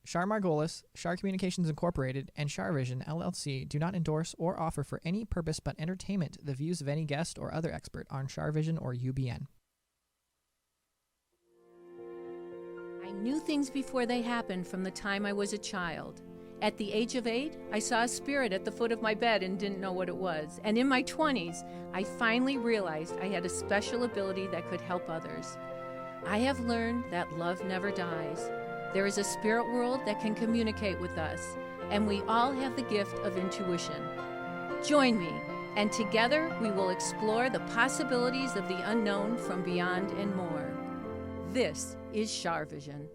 Char Margolis, Char Communications Incorporated, and CharVision LLC do not endorse or offer for any purpose but entertainment the views of any guest or other expert on CharVision or UBN. I knew things before they happened from the time I was a child. At the age of 8, I saw a spirit at the foot of my bed and didn't know what it was. And in my 20s, I finally realized I had a special ability that could help others. I have learned that love never dies. There is a spirit world that can communicate with us, and we all have the gift of intuition. Join me, and together we will explore the possibilities of the unknown from beyond and more. This is CharVision.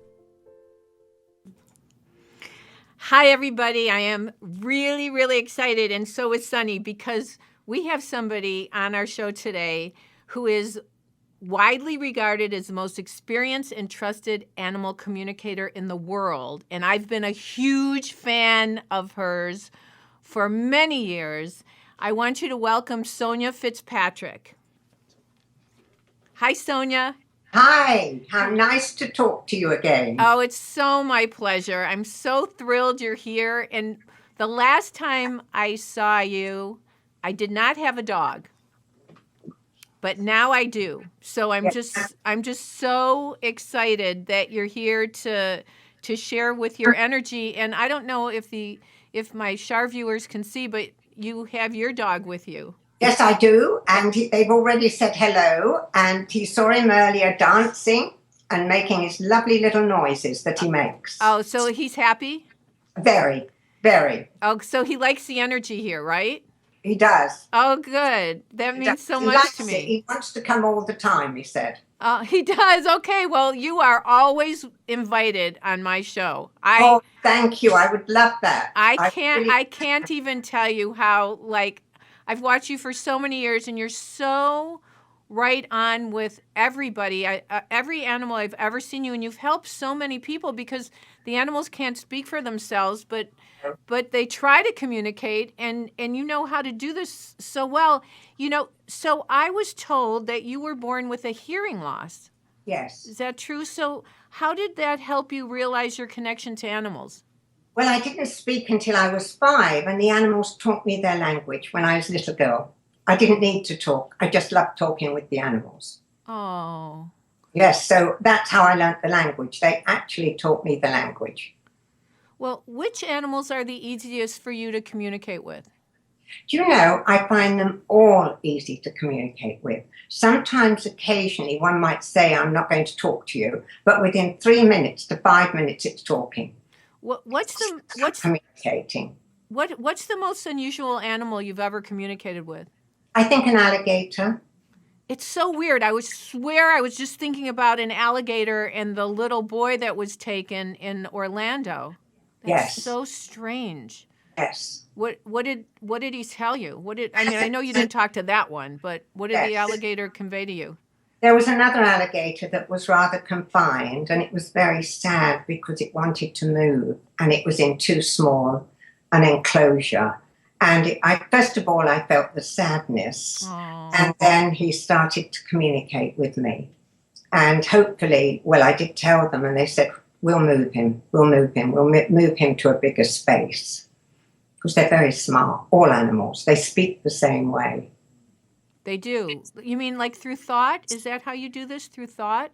Hi, everybody. I am really excited, and so is Sunny, because we have somebody on our show today who is widely regarded as the most experienced and trusted animal communicator in the world. And I've been a huge fan of hers for many years. I want you to welcome Sonya Fitzpatrick. Hi, Sonya. Hi, how nice to talk to you again. Oh, it's so my pleasure. I'm so thrilled you're here. And the last time I saw you, I did not have a dog, but now I do. So I'm just so excited that you're here to share with your energy. And I don't know if my Char viewers can see, but you have your dog with you. Yes, I do. And they've already said hello. And he saw him earlier dancing and making his lovely little noises that he makes. Oh, so he's happy? Very, very. Oh, so he likes the energy here, right? He does. Oh, good. That means so much to me. He wants to come all the time, he said. He does. Okay. Well, you are always invited on my show. Oh, thank you. I would love that. I can't even tell you how, I've watched you for so many years, and you're so right on with everybody. Every animal I've ever seen you, and you've helped so many people because the animals can't speak for themselves, but they try to communicate, and you know how to do this so well. You know, so I was told that you were born with a hearing loss. Yes. Is that true? So how did that help you realize your connection to animals? Well, I didn't speak until I was 5, and the animals taught me their language when I was a little girl. I didn't need to talk. I just loved talking with the animals. Oh. Yes, so that's how I learned the language. They actually taught me the language. Well, which animals are the easiest for you to communicate with? Do you know, I find them all easy to communicate with. Sometimes, occasionally, one might say, I'm not going to talk to you, but within 3 minutes to 5 minutes, it's talking. What's communicating? What's the most unusual animal you've ever communicated with? I think an alligator. It's so weird. I swear I was just thinking about an alligator and the little boy that was taken in Orlando. That's yes. So strange. Yes. What did he tell you? I know you didn't talk to that one, but what did the alligator convey to you? There was another alligator that was rather confined, and it was very sad because it wanted to move, and it was in too small an enclosure. And first of all, I felt the sadness. Aww. And then he started to communicate with me. And hopefully, I did tell them, and they said, we'll move him to a bigger space. Because they're very smart, all animals. They speak the same way. They do. You mean like through thought? Is that how you do this, through thought?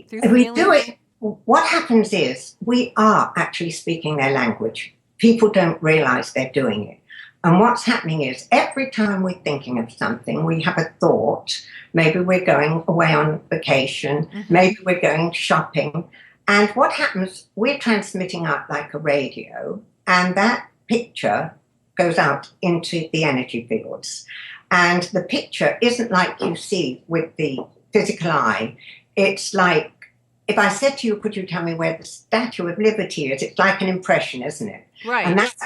Through we do it. What happens is we are actually speaking their language. People don't realize they're doing it. And what's happening is every time we're thinking of something, we have a thought. Maybe we're going away on vacation. Mm-hmm. Maybe we're going shopping. And what happens, we're transmitting out like a radio, and that picture goes out into the energy fields. And the picture isn't like you see with the physical eye. It's like, if I said to you, could you tell me where the Statue of Liberty is? It's like an impression, isn't it? Right. And that's,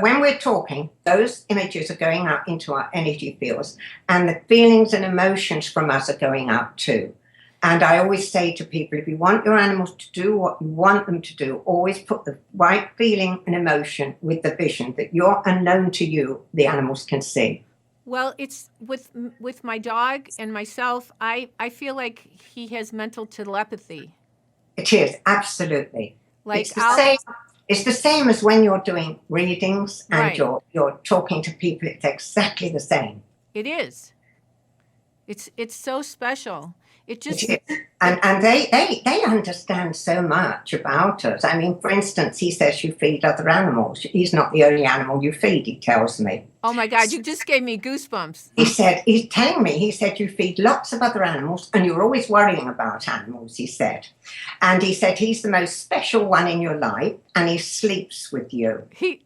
when we're talking, those images are going out into our energy fields, and the feelings and emotions from us are going out too. And I always say to people, if you want your animals to do what you want them to do, always put the right feeling and emotion with the vision that you're unknown to you, the animals can see. Well, it's with my dog and myself, I feel like he has mental telepathy. It is, absolutely. Like it's the same as when you're doing readings and Right. you're talking to people. It's exactly the same. It is. It's so special. It just It is. And they understand so much about us. I mean, for instance, he says you feed other animals. He's not the only animal you feed, he tells me. Oh my God, you just gave me goosebumps. He's telling me, he said you feed lots of other animals and you're always worrying about animals, he said. And he said he's the most special one in your life and he sleeps with you.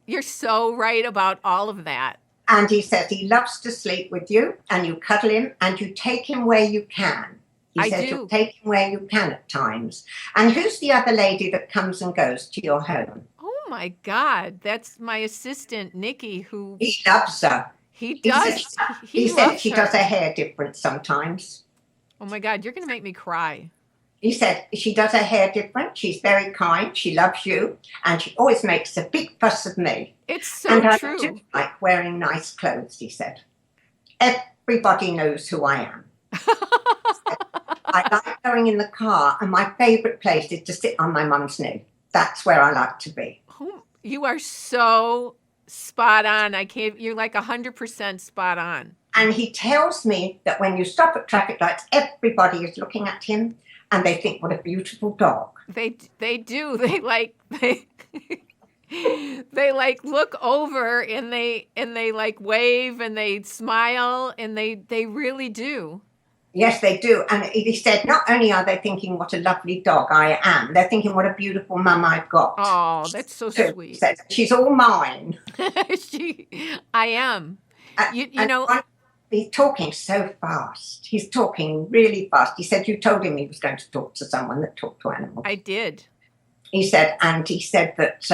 You're so right about all of that. And he says he loves to sleep with you and you cuddle him and you take him where you can. He says you'll take him where you can at times. And who's the other lady that comes and goes to your home? Oh my God, that's my assistant, Nikki, who... He loves her. He does. He said she does her hair different sometimes. Oh my God, you're going to make me cry. He said she does her hair different. She's very kind. She loves you. And she always makes a big fuss of me. It's so true. I do like wearing nice clothes, he said. Everybody knows who I am. I like going in the car, and my favourite place is to sit on my mum's knee. That's where I like to be. Oh, you are so spot on. You're like 100% spot on. And he tells me that when you stop at traffic lights, everybody is looking at him, and they think, what a beautiful dog. They do. They like look over and they like wave and they smile and they really do. Yes, they do. And he said, not only are they thinking what a lovely dog I am, they're thinking what a beautiful mum I've got. Oh, that's so sweet. He said, she's all mine. I am. You know. He's talking so fast. He's talking really fast. He said, you told him he was going to talk to someone that talked to animals. I did. He said that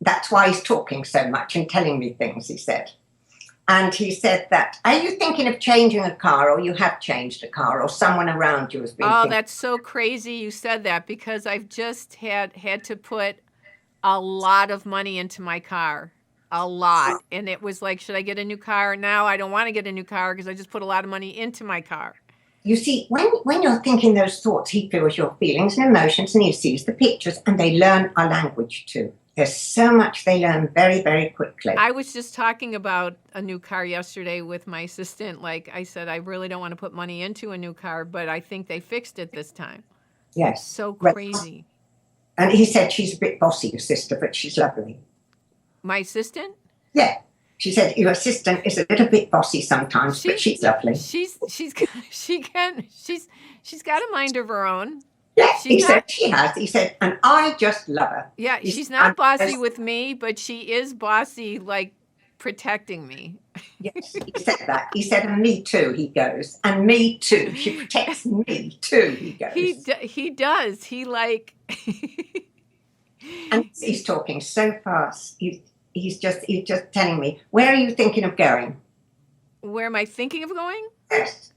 that's why he's talking so much and telling me things, he said. And he said that, are you thinking of changing a car, or you have changed a car, or someone around you has been thinking? That's so crazy you said that, because I've just had to put a lot of money into my car. A lot. And it was like, should I get a new car? Now I don't want to get a new car because I just put a lot of money into my car. You see, when you're thinking those thoughts, he feels your feelings and emotions, and he sees the pictures, and they learn our language too. There's so much they learn very, very quickly. I was just talking about a new car yesterday with my assistant. Like I said, I really don't want to put money into a new car, but I think they fixed it this time. Yes. So crazy. And he said she's a bit bossy, your sister, but she's lovely. My assistant? Yeah. She said your assistant is a little bit bossy sometimes, but she's lovely. She's got a mind of her own. Yeah, he said she has. He said, and I just love her. Yeah, she's not bossy with me, but she is bossy, like protecting me. Yes, he said that. He said, and me too, he goes. And me too. She protects me too, he goes. He does. He like... And he's talking so fast. He's just telling me, where are you thinking of going? Where am I thinking of going? Yes.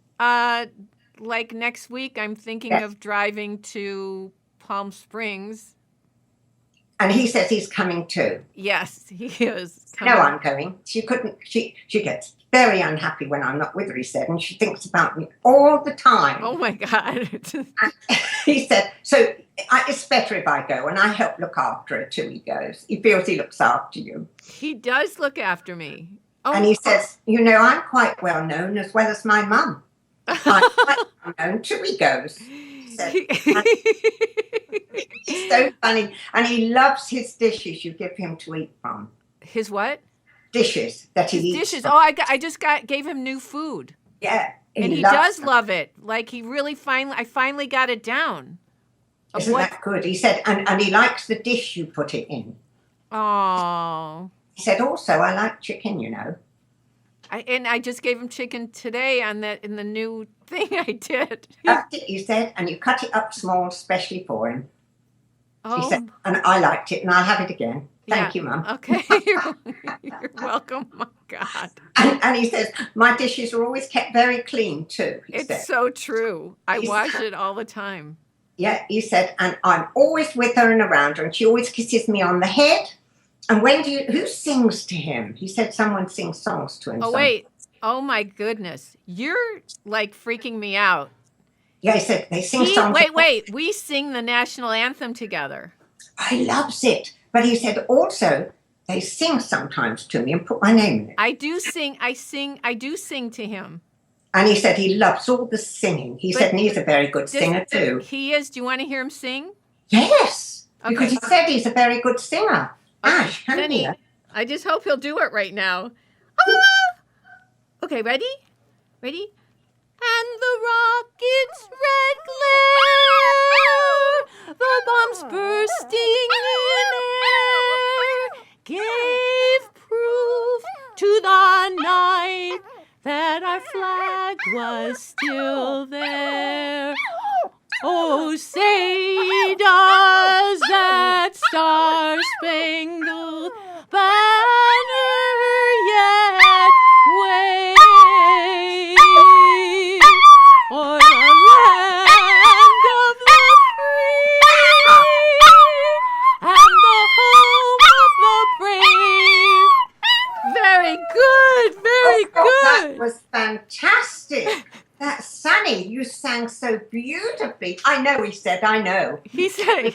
Like next week, I'm thinking of driving to Palm Springs. And he says he's coming too. Yes, he is coming. No, I'm going. She gets very unhappy when I'm not with her, he said, and she thinks about me all the time. Oh my God. He said, so it's better if I go, and I help look after her too, he goes. He feels he looks after you. He does look after me. Oh, and he says, I'm quite well known as well as my mum. I'm quite well known too, he goes. He's so funny. And he loves his dishes you give him to eat from. His what? Dishes that he eats. Dishes. From. Oh, I just gave him new food. Yeah. And he does love it. Like he really I finally got it down. Isn't that good? He said, and he likes the dish you put it in. Oh. He said, also, I like chicken, I just gave him chicken today in the new thing I did. Loved it, you said, and you cut it up small, especially for him. Oh. He said, and I liked it, and I'll have it again. Thank you, Mum. Okay, you're welcome. Oh, my God. And he says, my dishes are always kept very clean too. It's so true. I wash it all the time. Yeah, he said, and I'm always with her and around her, and she always kisses me on the head. And who sings to him? He said someone sings songs to him. Oh, wait. Oh, my goodness. You're, like, freaking me out. Yeah, he said they sing songs. Wait. We sing the national anthem together. I loves it. But he said also they sing sometimes to me and put my name in it. I do sing to him. And he said he loves all the singing. He said, and he's a very good singer too. He is. Do you want to hear him sing? Yes, Okay. because he said he's a very good singer. Okay, Ash, come Sunny, here. I just hope he'll do it right now. Okay, ready? Ready? And the rocket's red glare, the bombs bursting in air, gave proof to the night that our flag was still there. Oh, say does that star-spangled banner yet wave o'er the land of the free and the home of the brave? Very good, very good. That was fantastic. That's Sunny. You sang so beautifully. I know, he said, I know. He said,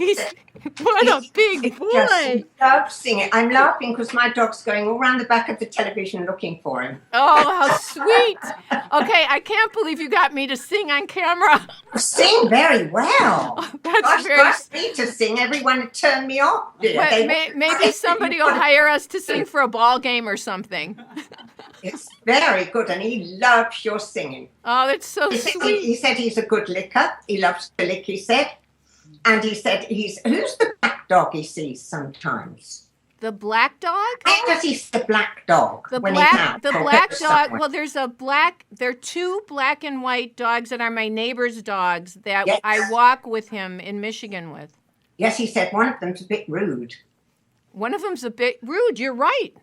what a big boy. Just loves singing. I'm laughing because my dog's going all around the back of the television looking for him. Oh, how sweet. Okay, I can't believe you got me to sing on camera. You sing very well. Oh, that's Gosh, very... asked me to sing. Everyone would turn me off. Maybe somebody will hire us to sing for a ball game or something. It's very good, and he loves your singing. Oh, that's so sweet. He said he's a good licker. He loves to lick, he said. And he said who's the black dog he sees sometimes? The black dog? Where does he see the black dog? The when black, he's out the or black goes dog. somewhere? Well, there are two black and white dogs that are my neighbor's dogs that Yes. I walk with him in Michigan with. Yes, he said one of them's a bit rude. One of them's a bit rude. You're right.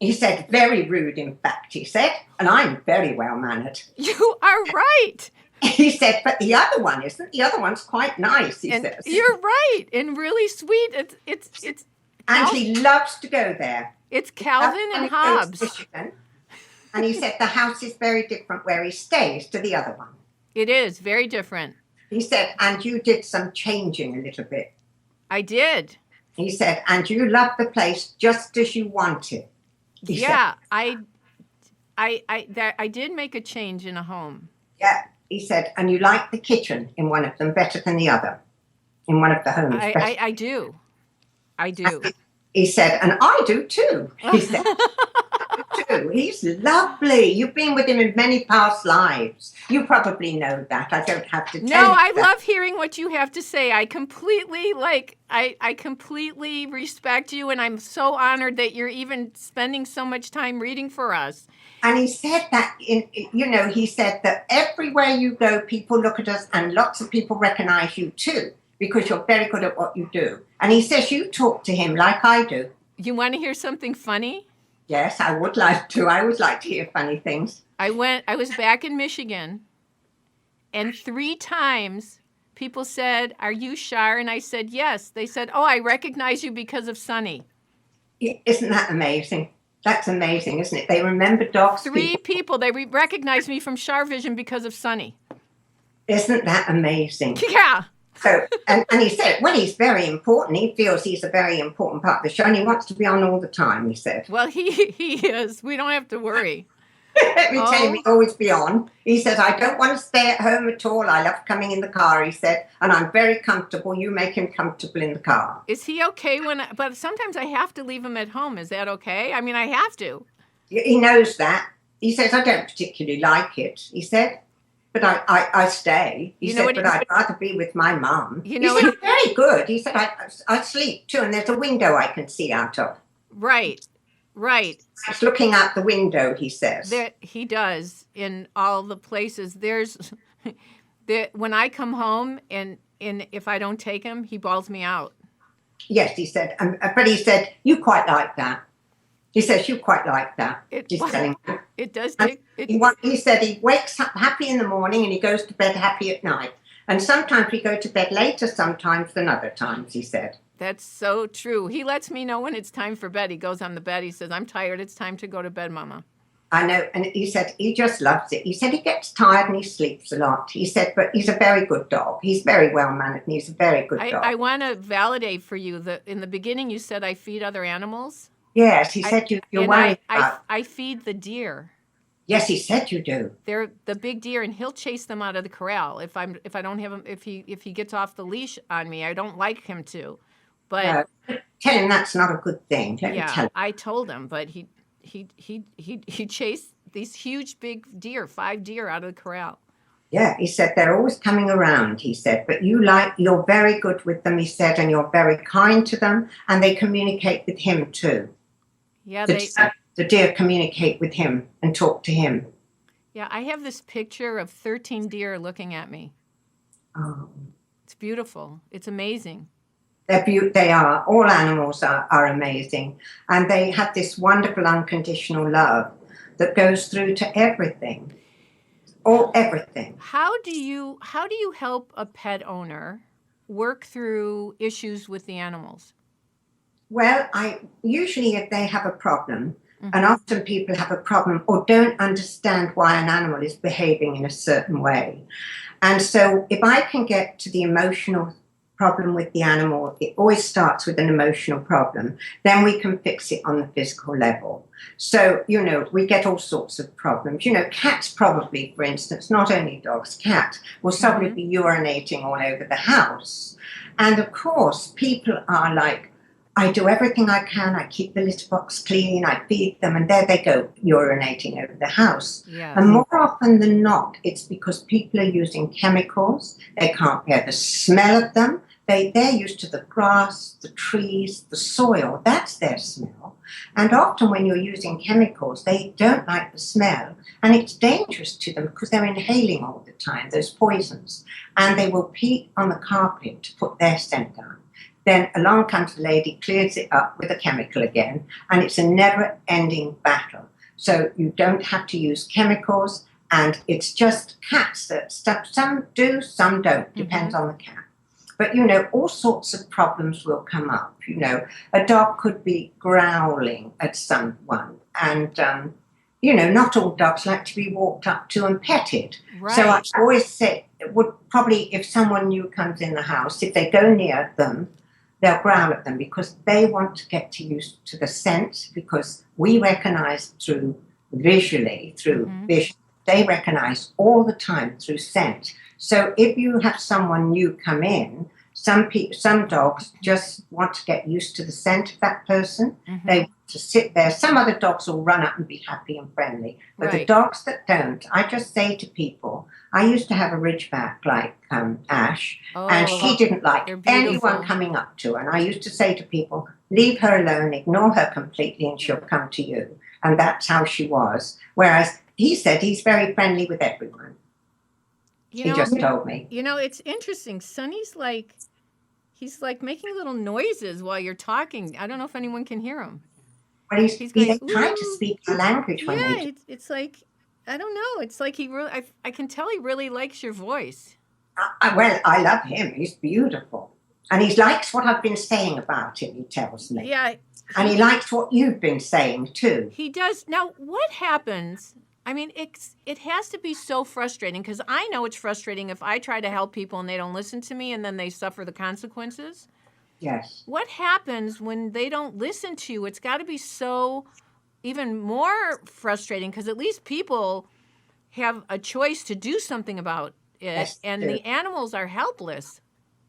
He said very rude, in fact, he said, and I'm very well-mannered. You are right. He said, but the other one isn't. The other one's quite nice, he And says. you're right, and really sweet. It's And he loves to go there. It's Calvin and He goes Hobbes. fishing. And he said the house is very different where he stays to the other one. It is very different. He said, and you did some changing a little bit. I did. He said, and you love the place just as you want it. He Yeah, said. I did make a change in a home. Yeah, he said, and you like the kitchen in one of them better than the other. In one of the homes. I do. I do. He said, and I do too. He said, too. He's lovely. You've been with him in many past lives. You probably know that. I don't have to tell you. No, I that. love hearing what you have to say. I completely I completely respect you, and I'm so honored that you're even spending so much time reading for us. And he said that, he said that everywhere you go, people look at us and lots of people recognize you too, because you're very good at what you do. And he says you talk to him like I do. You want to hear something funny? Yes, I would like to. I would like to hear funny things. I was back in Michigan, and 3 times people said, "Are you Char?" And I said, "Yes." They said, "Oh, I recognize you because of Sunny." Isn't that amazing? That's amazing, isn't it? They remember dogs. 3 people. They recognized me from CharVision because of Sunny. Isn't that amazing? Yeah. So, and he said, well, he's very important. He feels he's a very important part of the show, and he wants to be on all the time, he said. Well, he is. We don't have to worry. Let me tell you, he'll always be on. He says, I don't want to stay at home at all. I love coming in the car, he said, and I'm very comfortable. You make him comfortable in the car. Is he okay but sometimes I have to leave him at home. Is that okay? I mean, I have to. He knows that. He says, I don't particularly like it, he said. But I stay. He said, but I'd rather be with my mum. He said, very good. He said, I sleep too, and there's a window I can see out of. Right. He's looking out the window, he says. He does in all the places. When I come home and if I don't take him, he bawls me out. Yes, he said. But he said, you quite like that. He says, you quite like that. He's telling me. It does. He said he wakes up happy in the morning and he goes to bed happy at night. And sometimes we go to bed later sometimes than other times, he said. That's so true. He lets me know when it's time for bed. He goes on the bed. He says, I'm tired. It's time to go to bed, Mama. I know. And he said he just loves it. He said he gets tired and he sleeps a lot. He said, but he's a very good dog. He's very well mannered and he's a very good dog. I want to validate for you that in the beginning you said I feed other animals. Yes, he said you're worried about. I feed the deer. Yes, he said you do. They're the big deer, and he'll chase them out of the corral if I don't have him. If he gets off the leash on me, I don't like him to. But tell him that's not a good thing. Let me tell him. I told him, but he chased these huge big deer, 5 deer out of the corral. Yeah, he said they're always coming around. He said, but you're very good with them. He said, and you're very kind to them, and they communicate with him too. Yeah, the deer communicate with him and talk to him. Yeah, I have this picture of 13 deer looking at me. Oh. It's beautiful. It's amazing. They are. All animals are amazing. And they have this wonderful unconditional love that goes through to everything. Everything. How do you help a pet owner work through issues with the animals? Well, usually if they have a problem, and often people have a problem or don't understand why an animal is behaving in a certain way. And so if I can get to the emotional problem with the animal, it always starts with an emotional problem, then we can fix it on the physical level. So, we get all sorts of problems. Cats probably, for instance, not only dogs, cats will suddenly be urinating all over the house. And of course, people are like, I do everything I can. I keep the litter box clean. I feed them, and there they go, urinating over the house. Yes. And more often than not, it's because people are using chemicals. They can't bear the smell of them. They're used to the grass, the trees, the soil. That's their smell. And often when you're using chemicals, they don't like the smell. And it's dangerous to them because they're inhaling all the time, those poisons. And they will pee on the carpet to put their scent down. Then along comes the lady, clears it up with a chemical again, and it's a never-ending battle. So you don't have to use chemicals, and it's just cats that some do, some don't, depends on the cat. But, all sorts of problems will come up. A dog could be growling at someone, and, not all dogs like to be walked up to and petted. Right. So I always say, if someone new comes in the house, if they go near them, they'll growl at them because they want to get used to the scent, because we recognize visually through vision. They recognize all the time through scent. So if you have someone new come in, some dogs just want to get used to the scent of that person. They want to sit there. Some other dogs will run up and be happy and friendly. But the dogs that don't, I just say to people, I used to have a Ridgeback like Ash, and she didn't like anyone coming up to her. And I used to say to people, leave her alone, ignore her completely, and she'll come to you. And that's how she was. Whereas he said he's very friendly with everyone. He just told me. It's interesting. Sonny's he's making little noises while you're talking. I don't know if anyone can hear him. But he's trying to speak the language. It's like, I don't know. It's like he really, I can tell he really likes your voice. Well, I love him. He's beautiful. And he likes what I've been saying about him, he tells me. Yeah. And he likes what you've been saying, too. He does. Now, what happens? I mean, it has to be so frustrating, because I know it's frustrating if I try to help people and they don't listen to me and then they suffer the consequences. Yes. What happens when they don't listen to you? It's got to be so even more frustrating, because at least people have a choice to do something about it, yes, and the animals are helpless.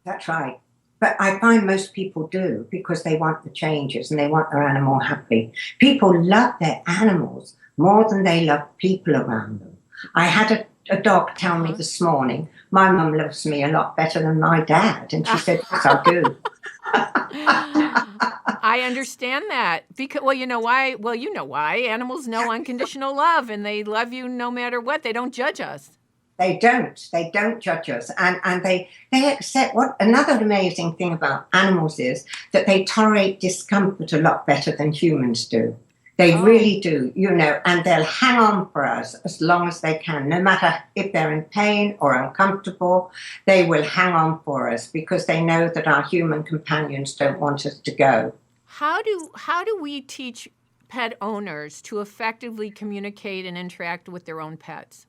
That's right. But I find most people do, because they want the changes and they want their animal happy. People love their animals more than they love people around them. I had a dog tell me this morning, my mum loves me a lot better than my dad. And she said, yes, I do. I understand that. Because, well, you know why? Well, you know why. Animals know unconditional love, and they love you no matter what. They don't judge us. They don't judge us. And they accept. What another amazing thing about animals is that they tolerate discomfort a lot better than humans do. They really do, and they'll hang on for us as long as they can. No matter if they're in pain or uncomfortable, they will hang on for us because they know that our human companions don't want us to go. How do we teach pet owners to effectively communicate and interact with their own pets?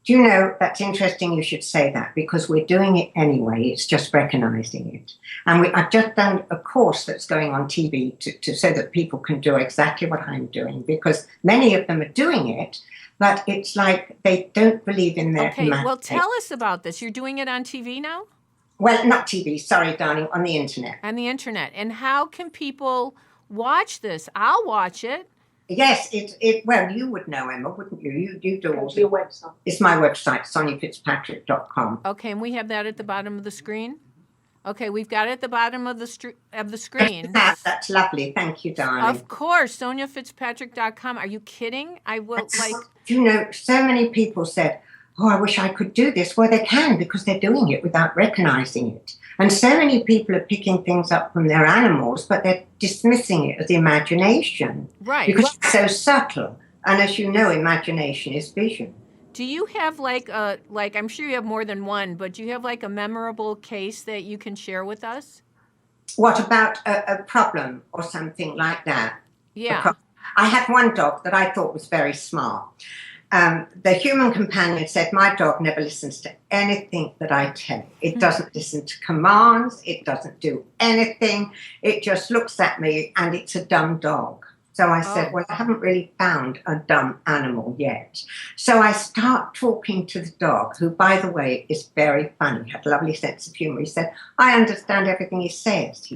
Do you know, that's interesting you should say that, because we're doing it anyway. It's just recognizing it. And I've just done a course that's going on TV so that people can do exactly what I'm doing, because many of them are doing it, but it's like they don't believe in their imagination. Well, tell us about this. You're doing it on TV now? Well, not TV, sorry, darling, on the internet. On the internet. And how can people watch this? I'll watch it. Yes, well, you would know, Emma, wouldn't you? You do all your website. It's my website, SonyaFitzpatrick.com. Okay, and we have that at the bottom of the screen? Okay, we've got it at the bottom of the screen. That's lovely. Thank you, darling. Of course, SonyaFitzpatrick.com. Are you kidding? I will, You know, so many people said, oh, I wish I could do this. Well, they can, because they're doing it without recognizing it. And so many people are picking things up from their animals, but they're dismissing it as imagination. Right. Because it's so subtle. And as you know, imagination is vision. Do you have I'm sure you have more than one, but do you have like a memorable case that you can share with us? What about a problem or something like that? Yeah. I had one dog that I thought was very smart. The human companion said, my dog never listens to anything that I tell it. It doesn't listen to commands. It doesn't do anything. It just looks at me, and it's a dumb dog. So I said, well, I haven't really found a dumb animal yet. So I start talking to the dog, who, by the way, is very funny, had a lovely sense of humor. He said, I understand everything he says,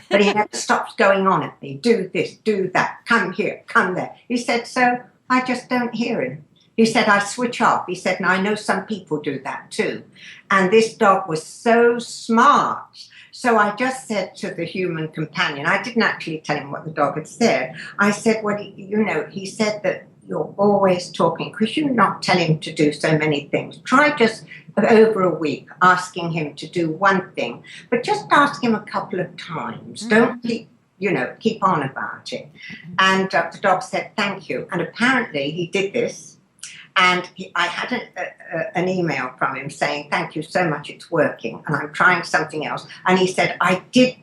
but he never stops going on at me. Do this, do that, come here, come there. He said, so I just don't hear him. He said, I switch off. He said, and I know some people do that too. And this dog was so smart. So I just said to the human companion, I didn't actually tell him what the dog had said. I said, well, he said that you're always talking, because you not tell him to do so many things. Try just over a week asking him to do one thing, but just ask him a couple of times. Don't keep on about it. And the dog said, thank you. And apparently he did this. And I had an email from him saying, thank you so much, it's working, and I'm trying something else. And he said, I did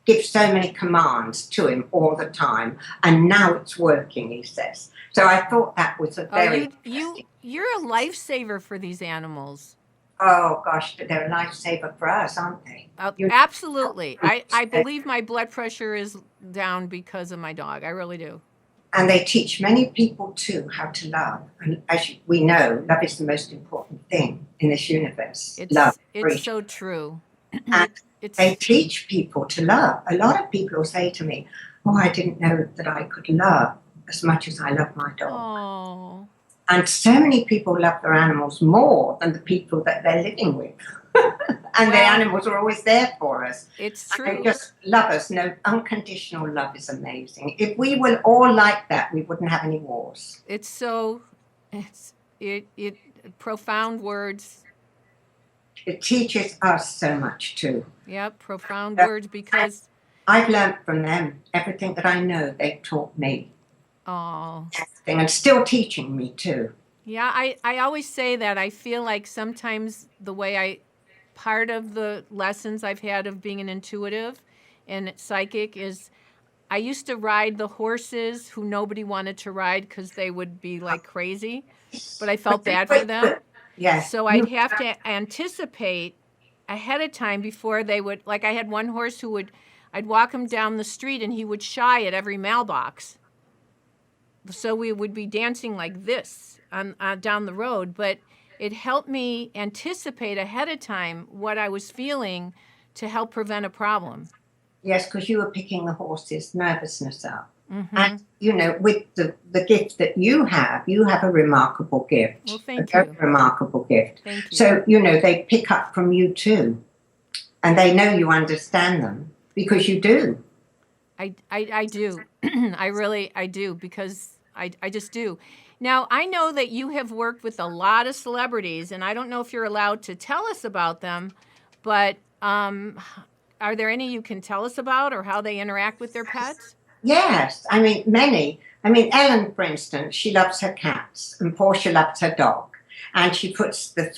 give so many commands to him all the time, and now it's working, he says. So I thought that was a very... You're a lifesaver for these animals. Oh, gosh, they're a lifesaver for us, aren't they? Absolutely. I believe my blood pressure is down because of my dog. I really do. And they teach many people, too, how to love. And as we know, love is the most important thing in this universe. Love. It's so true. And they teach people to love. A lot of people will say to me, oh, I didn't know that I could love as much as I love my dog. Oh. And so many people love their animals more than the people that they're living with. And the animals are always there for us. It's true. And they just love us. No, unconditional love is amazing. If we were all like that, we wouldn't have any wars. Profound words. It teaches us so much too. Yep, profound words, because I've learned from them everything that I know. They've taught me. Oh. Everything, and still teaching me too. Yeah, I always say that. I feel like sometimes part of the lessons I've had of being an intuitive and psychic is I used to ride the horses who nobody wanted to ride because they would be like crazy, but I felt bad for them. Yes. So I'd have to anticipate ahead of time before they would, like I had one horse I'd walk him down the street and he would shy at every mailbox. So we would be dancing like this down the road, but it helped me anticipate ahead of time what I was feeling to help prevent a problem. Yes, because you were picking the horse's nervousness up. Mm-hmm. And, with the gift that you have a remarkable gift. Well, thank you. A very remarkable gift. Thank you. So, they pick up from you too. And they know you understand them because you do. I do. I do, because I just do. Now, I know that you have worked with a lot of celebrities, and I don't know if you're allowed to tell us about them, but are there any you can tell us about or how they interact with their pets? Yes. Many. Ellen, for instance, she loves her cats, and Portia loves her dog. And she puts her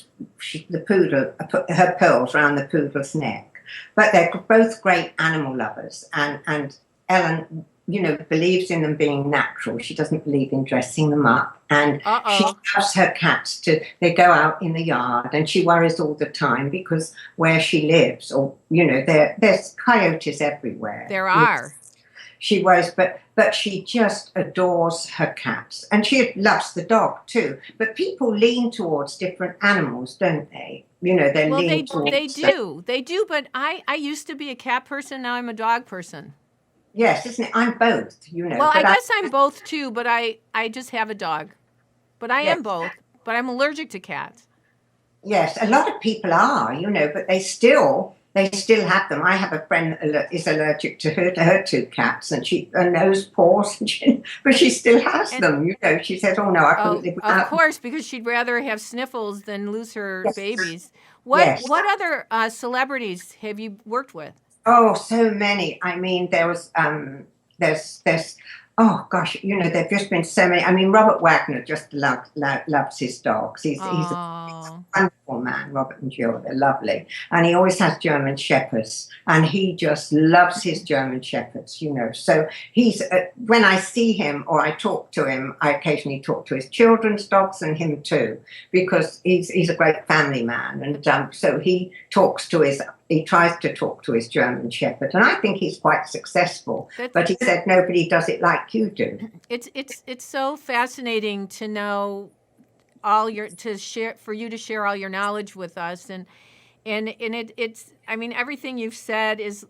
pearls around the poodle's neck. But they're both great animal lovers. And Ellen believes in them being natural. She doesn't believe in dressing them up. And she loves her cats they go out in the yard, and she worries all the time because where she lives, or, there's coyotes everywhere. There are. She worries, but she just adores her cats, and she loves the dog too. But people lean towards different animals, don't they? They do. But I used to be a cat person. Now I'm a dog person. Yes, isn't it? I'm both. Well, I guess I'm both too. But I just have a dog. But I am both. But I'm allergic to cats. Yes, a lot of people are, but they still have them. I have a friend that is allergic to her two cats, and her nose pores, but she still has them. She says, "Oh no, I couldn't live without." Of course, because she'd rather have sniffles than lose her babies. What other celebrities have you worked with? Oh, so many. I mean, there was there's oh gosh, there've just been so many. I mean, Robert Wagner just loves his dogs. He's a wonderful man, Robert and Jill. They're lovely. And he always has German Shepherds, and he just loves his German Shepherds, So he's, when I see him or I talk to him, I occasionally talk to his children's dogs and him too, because he's a great family man. And so he tries to talk to his German Shepherd, and I think he's quite successful. But he said nobody does it like you do. It's so fascinating to know for you to share all your knowledge with us, and it's I mean, everything you've said is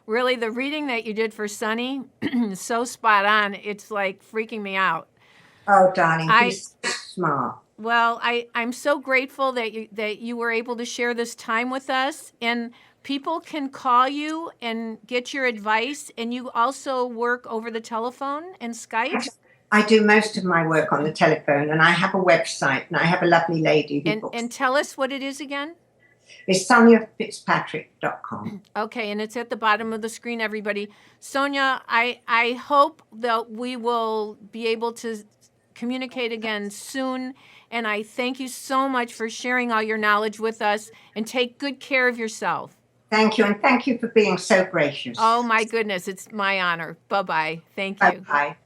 really the reading that you did for Sunny is so spot on. It's like freaking me out. Oh, darling, he's so smart. Well, I'm so grateful that you were able to share this time with us, and people can call you and get your advice, and you also work over the telephone and Skype. I do most of my work on the telephone, and I have a website, and I have a lovely lady who books. And tell us what it is again. It's SonyaFitzpatrick.com. Okay, and it's at the bottom of the screen, everybody. Sonya, I hope that we will be able to communicate again soon. And I thank you so much for sharing all your knowledge with us, and take good care of yourself. Thank you. And thank you for being so gracious. Oh, my goodness. It's my honor. Bye-bye. Thank you. Bye-bye.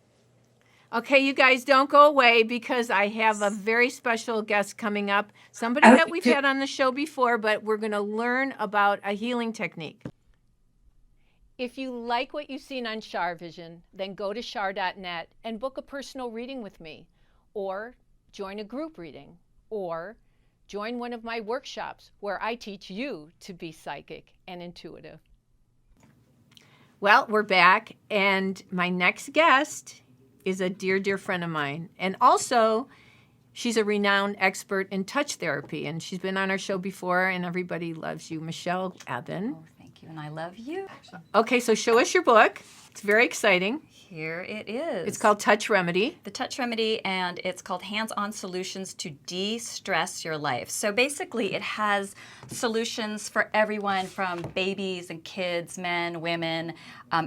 Okay, you guys, don't go away, because I have a very special guest coming up. Somebody that we've had on the show before, but we're going to learn about a healing technique. If you like what you've seen on CharVision, then go to char.net and book a personal reading with me, or join a group reading, or join one of my workshops where I teach you to be psychic and intuitive. Well, we're back, and my next guest is a dear, dear friend of mine. And also, she's a renowned expert in touch therapy, and she's been on our show before, and everybody loves you, Michelle Ebbin. Oh, thank you, and I love you. Okay, so show us your book. It's very exciting. Here it is. It's called Touch Remedy. The Touch Remedy, and it's called Hands-On Solutions to De-Stress Your Life. So basically, it has solutions for everyone, from babies and kids, men, women,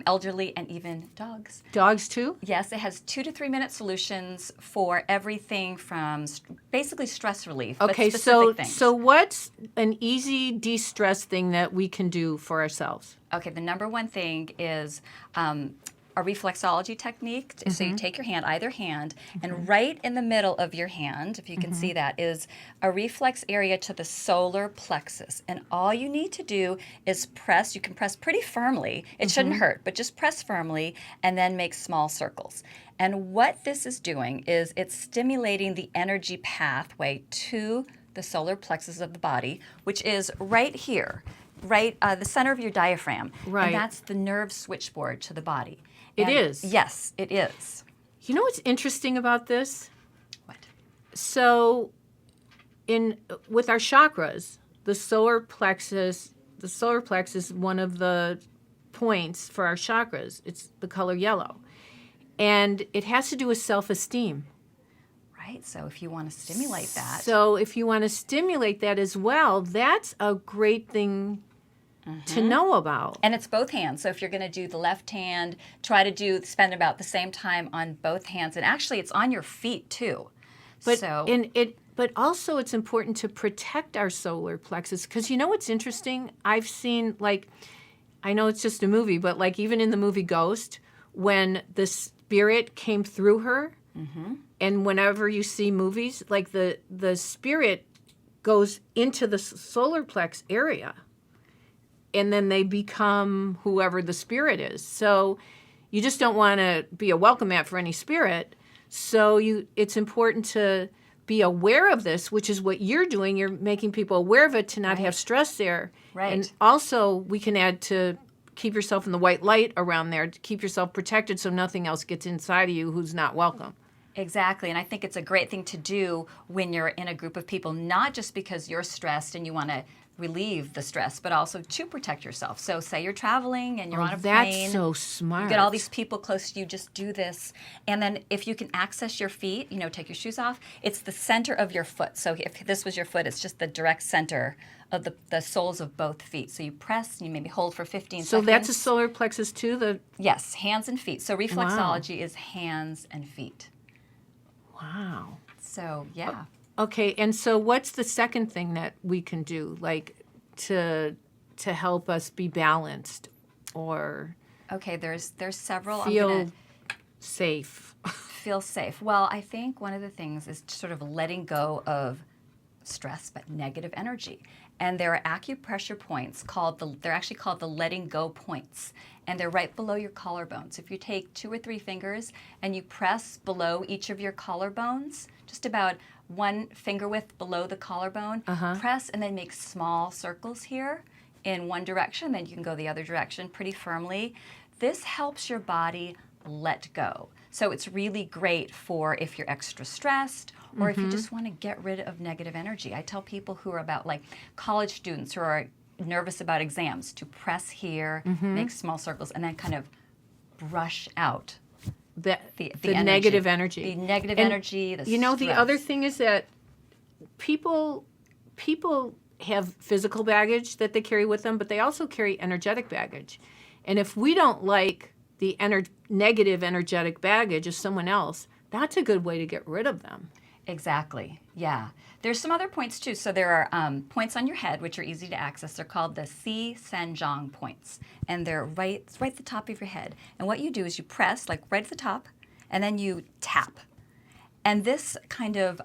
elderly, and even dogs. Dogs too? Yes, it has 2 to 3 minute solutions for everything from basically stress relief. Okay, but so what's an easy de-stress thing that we can do for ourselves? Okay, the number one thing is a reflexology technique. Mm-hmm. So you take your hand, either hand, and right in the middle of your hand, if you can see that, is a reflex area to the solar plexus. And all you need to do is press. You can press pretty firmly. It shouldn't hurt, but just press firmly and then make small circles. And what this is doing is it's stimulating the energy pathway to the solar plexus of the body, which is right here, right the center of your diaphragm. Right. And that's the nerve switchboard to the body. It is? Yes, it is. You know what's interesting about this? What? So with our chakras, the solar plexus is one of the points for our chakras. It's the color yellow. And it has to do with self-esteem. Right, so if you want to stimulate that. So if you want to stimulate that as well, that's a great thing to know about. And it's both hands. So if you're going to do the left hand, spend about the same time on both hands. And actually, it's on your feet too. But also it's important to protect our solar plexus, because you know what's interesting? I've seen, I know it's just a movie, but even in the movie Ghost, when the spirit came through her. And whenever you see movies, like the spirit goes into the solar plex area, and then they become whoever the spirit is. So you just don't want to be a welcome mat for any spirit. So it's important to be aware of this, which is what you're doing. You're making people aware of it to not have stress there. Right. And also we can add to keep yourself in the white light around there, to keep yourself protected so nothing else gets inside of you who's not welcome. Exactly. And I think it's a great thing to do when you're in a group of people, not just because you're stressed and you want to relieve the stress, but also to protect yourself. So say you're traveling and you're on a plane. That's so smart. You get all these people close to you, just do this. And then if you can access your feet, take your shoes off, it's the center of your foot. So if this was your foot, it's just the direct center of the soles of both feet. So you press and you maybe hold for 15 seconds. So that's a solar plexus too? Yes, hands and feet. So reflexology is hands and feet. Wow. So, yeah. Okay, and so what's the second thing that we can do, like to help us be balanced or Okay, there's several. feel safe? Feel safe. Well, I think one of the things is sort of letting go of stress but negative energy. And there are acupressure points they're actually called the letting go points. And they're right below your collarbone. So if you take 2 or 3 fingers and you press below each of your collarbones, just about 1 finger width below the collarbone, press and then make small circles here in one direction. Then you can go the other direction pretty firmly. This helps your body let go. So it's really great for if you're extra stressed or if you just want to get rid of negative energy. I tell people who are about like college students who are nervous about exams to press here, make small circles, and then kind of brush out The energy. negative energy. The negative And, energy, the the stress. other thing is that people have physical baggage that they carry with them, but they also carry energetic baggage. And if we don't like the negative energetic baggage of someone else, that's a good way to get rid of them. Exactly. Yeah. There's some other points too. So there are points on your head which are easy to access. They're called the Si Sanjang points, and they're right at the top of your head. And what you do is you press like right at the top, and then you tap. And this kind of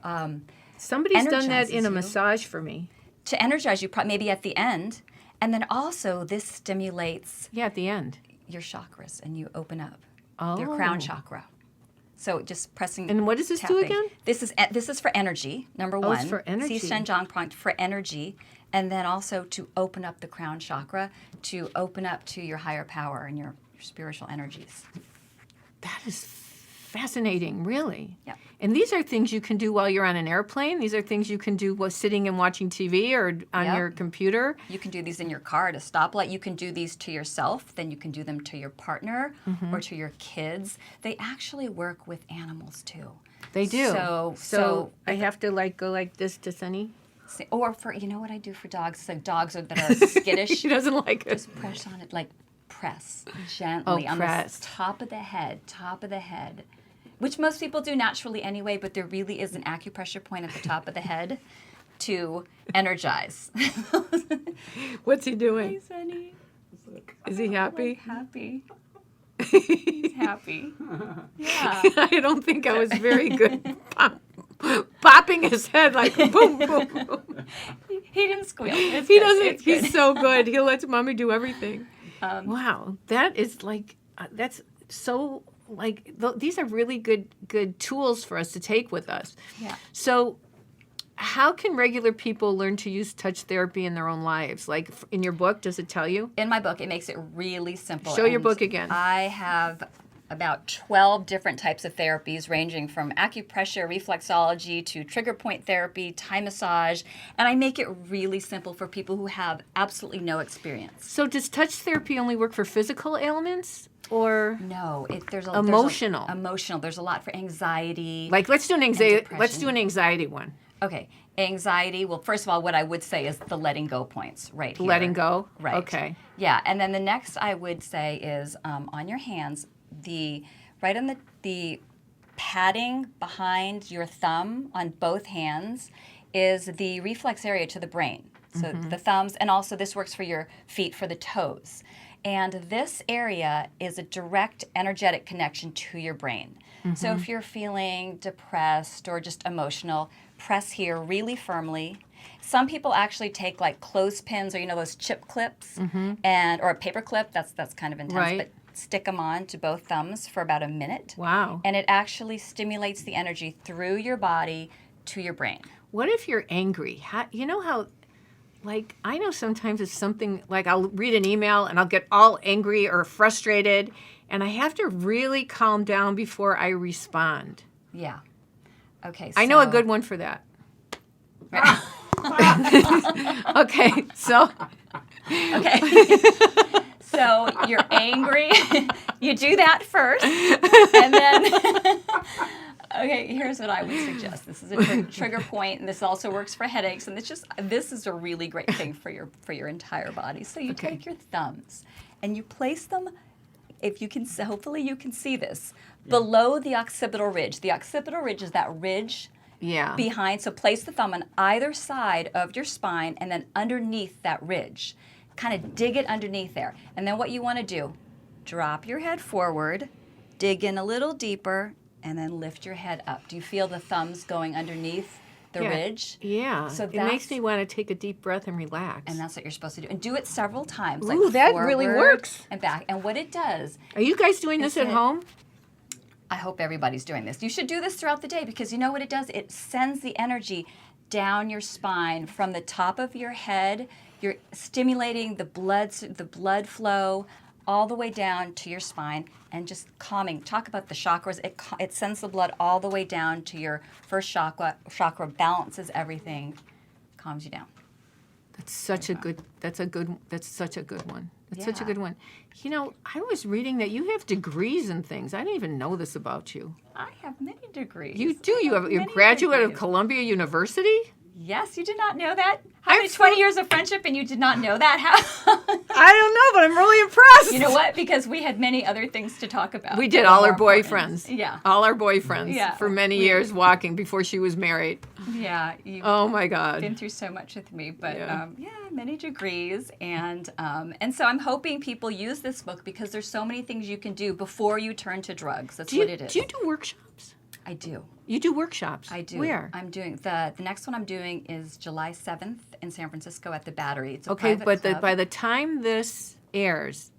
Somebody's done that in a energizes you. massage for me. To energize you, maybe at the end, and then also this stimulates Yeah, at the end. your chakras, and you open up Oh. your crown chakra. So just pressing. And what does this do tapping. again? This is for energy. Number Oh, one. it's for energy. See Shenjong point for energy, and then also to open up the crown chakra, to open up to your higher power and your spiritual energies. That is fascinating, really. Yeah. And these are things you can do while you're on an airplane. These are things you can do while sitting and watching TV or on Yep. your computer. You can do these in your car at a stoplight. You can do these to yourself. Then you can do them to your partner or to your kids. They actually work with animals too. They do. So I have to go like this to Sunny. or for what I do for dogs. So dogs that are skittish. She doesn't like it. Just press on it, press gently on press. the top of the head, which most people do naturally anyway, but there really is an acupressure point at the top of the head to energize. What's he doing? Hey, Sunny. Is he happy? Happy. He's happy. Yeah. I don't think I was very good. Popping his head like boom, boom, boom. He didn't squeal. It's He good. doesn't. It's good. He's so good. He lets mommy do everything. Wow, that is that's so these are really good tools for us to take with us. Yeah. So, how can regular people learn to use touch therapy in their own lives? Like in your book, does it tell you? In my book, it makes it really simple. Show your and book again. I have about 12 different types of therapies ranging from acupressure, reflexology to trigger point therapy, Thai massage, and I make it really simple for people who have absolutely no experience. So, does touch therapy only work for physical ailments or No, there's Emotional. Emotional. There's a lot for anxiety. let's do an anxiety. depression. Let's do an anxiety one. Okay, anxiety. Well, first of all, what I would say is the letting go points right here. Letting go. Right. Okay. Yeah, and then the next I would say is on your hands, right on the padding behind your thumb on both hands is the reflex area to the brain. So the thumbs, and also this works for your feet, for the toes. And this area is a direct energetic connection to your brain. So if you're feeling depressed or just emotional, press here really firmly. Some people actually take like clothespins or those chip clips or a paper clip. That's kind of intense, Right. but stick them on to both thumbs for about a minute. Wow. And it actually stimulates the energy through your body to your brain. What if you're angry? How, like, I know sometimes it's something like I'll read an email and I'll get all angry or frustrated, and I have to really calm down before I respond. Yeah. Okay. I know a good one for that. Okay, so. Okay. So you're angry. You do that first, and then. Okay, here's what I would suggest. This is a trigger point, and this also works for headaches. And this is a really great thing for your entire body. So you take your thumbs, and you place them. If you can, hopefully you can see this below the occipital ridge. The occipital ridge is that ridge behind. So place the thumb on either side of your spine, and then underneath that ridge, kind of dig it underneath there. And then what you want to do, drop your head forward, dig in a little deeper, and then lift your head up. Do you feel the thumbs going underneath the ridge? Yeah. So it makes me want to take a deep breath and relax. And that's what you're supposed to do. And do it several times. Ooh, that really works. And back. And what it does... Are you guys doing this at home? I hope everybody's doing this. You should do this throughout the day, because you know what it does? It sends the energy down your spine from the top of your head. You're stimulating the blood flow all the way down to your spine and just calming. Talk about the chakras. It sends the blood all the way down to your first chakra, balances everything, calms you down. That's such a good one. That's such a good one. I was reading that you have degrees in things. I didn't even know this about you. I have many degrees. You do? You're a graduate of Columbia University? Yes, you did not know that? How many 20 years of friendship and you did not know that? How? I don't know, but I'm really impressed. You know what? Because we had many other things to talk about. We did, all our boyfriends. Yeah. All our boyfriends for many years walking before she was married. Yeah. You've oh, my God. been through so much with me. But, many degrees. And so I'm hoping people use this book because there's so many things you can do before you turn to drugs. That's what it is. Do you do workshops? I do. You do workshops? I do. Where? I'm doing the next one I'm doing is July 7th in San Francisco at the Battery. It's a okay, private club. By the time this airs,